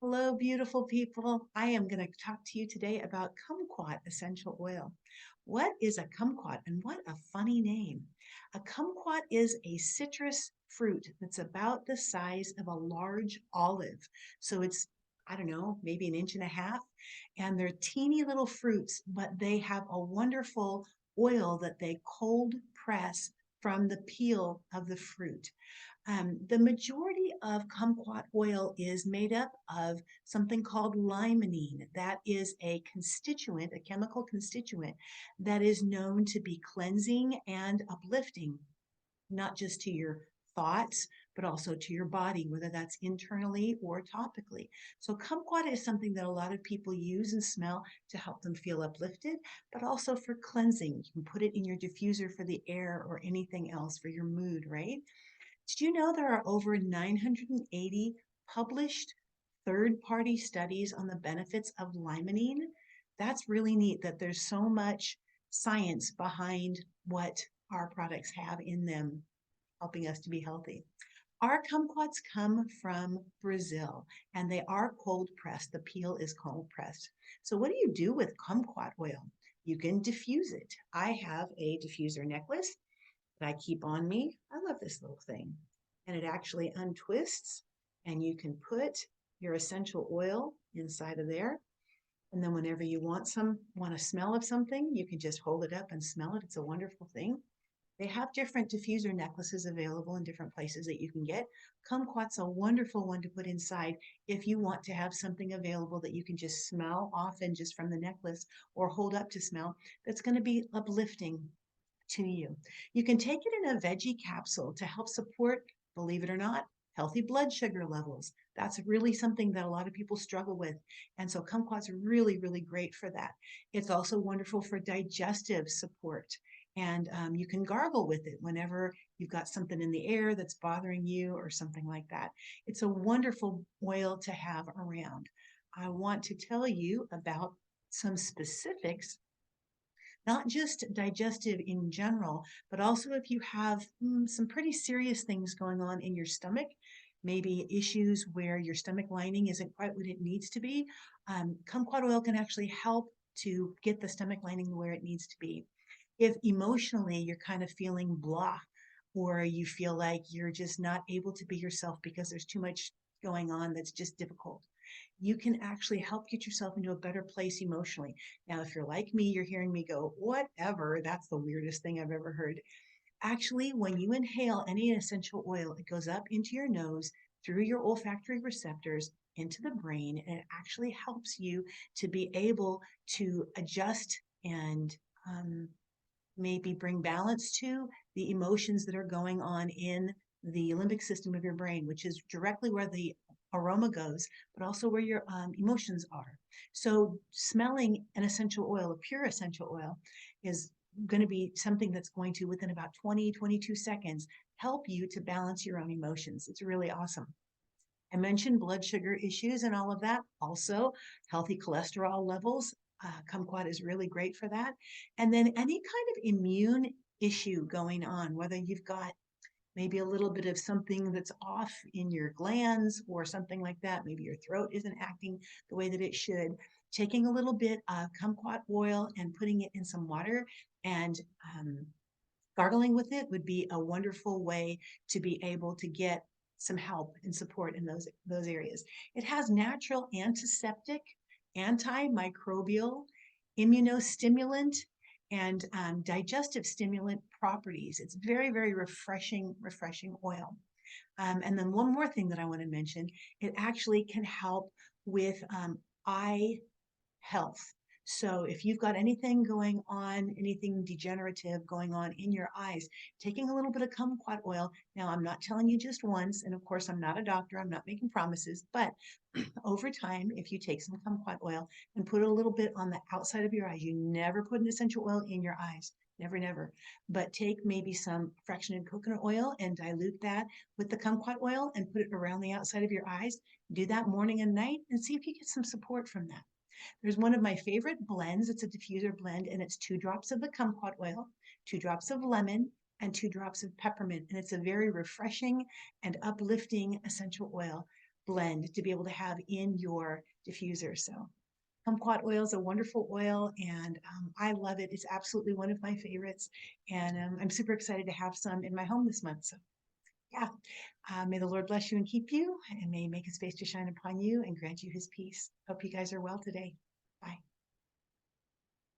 Hello, beautiful people. I am going to talk to you today about Kumquat Essential Oil. What is a kumquat and what a funny name? A kumquat is a citrus fruit that's about the size of a large olive. So it's, I don't know, maybe an inch and a half. And they're teeny little fruits, but they have a wonderful oil that they cold press from the peel of the fruit. The majority of kumquat oil is made up of something called limonene. That is a constituent, a chemical constituent that is known to be cleansing and uplifting, not just to your thoughts, but also to your body, whether that's internally or topically. So, kumquat is something that a lot of people use and smell to help them feel uplifted, but also for cleansing. You can put it in your diffuser for the air or anything else for your mood, right? Did you know there are over 980 published third-party studies on the benefits of limonene? That's really neat that there's so much science behind what our products have in them, helping us to be healthy. Our kumquats come from Brazil and they are cold pressed. The peel is cold pressed. So, what do you do with kumquat oil? You can diffuse it. I have a diffuser necklace that I keep on me. I love this little thing. And it actually untwists, and you can put your essential oil inside of there. And then whenever you want a smell of something, you can just hold it up and smell it. It's a wonderful thing. They have different diffuser necklaces available in different places that you can get. Kumquat's a wonderful one to put inside if you want to have something available that you can just smell often just from the necklace or hold up to smell that's going to be uplifting to you. You can take it in a veggie capsule to help support, believe it or not, healthy blood sugar levels. That's really something that a lot of people struggle with. And so kumquat's really, really great for that. It's also wonderful for digestive support. And you can gargle with it whenever you've got something in the air that's bothering you or something like that. It's a wonderful oil to have around. I want to tell you about some specifics, not just digestive in general, but also if you have some pretty serious things going on in your stomach, maybe issues where your stomach lining isn't quite what it needs to be, kumquat oil can actually help to get the stomach lining where it needs to be. If emotionally you're kind of feeling blah, or you feel like you're just not able to be yourself because there's too much going on that's just difficult, you can actually help get yourself into a better place emotionally. Now, if you're like me, you're hearing me go, whatever, that's the weirdest thing I've ever heard. Actually, when you inhale any essential oil, it goes up into your nose through your olfactory receptors into the brain, and it actually helps you to be able to adjust and maybe bring balance to the emotions that are going on in the limbic system of your brain, which is directly where the aroma goes, but also where your emotions are. So, smelling an essential oil, a pure essential oil, is going to be something that's going to, within about 20, 22 seconds, help you to balance your own emotions. It's really awesome. I mentioned blood sugar issues and all of that. Also, healthy cholesterol levels. Kumquat is really great for that. And then any kind of immune issue going on, whether you've got maybe a little bit of something that's off in your glands or something like that. Maybe your throat isn't acting the way that it should. Taking a little bit of kumquat oil and putting it in some water and gargling with it would be a wonderful way to be able to get some help and support in those areas. It has natural antiseptic, antimicrobial, immunostimulant, and digestive stimulant properties. It's very, very refreshing oil. And then one more thing that I want to mention, it actually can help with eye health. So if you've got anything going on, anything degenerative going on in your eyes, taking a little bit of kumquat oil. Now, I'm not telling you just once, and of course, I'm not a doctor, I'm not making promises, but over time, if you take some kumquat oil and put a little bit on the outside of your eyes, you never put an essential oil in your eyes. Never, never. But take maybe some fractionated coconut oil and dilute that with the kumquat oil and put it around the outside of your eyes. Do that morning and night and see if you get some support from that. There's one of my favorite blends. It's a diffuser blend, and it's 2 drops of the kumquat oil, 2 drops of lemon, and 2 drops of peppermint. And it's a very refreshing and uplifting essential oil. blend to be able to have in your diffuser. So kumquat oil is a wonderful oil, and I love it. It's absolutely one of my favorites, and I'm super excited to have some in my home this month. So yeah, may the Lord bless you and keep you, and may He make His face to shine upon you and grant you His peace. Hope you guys are well today.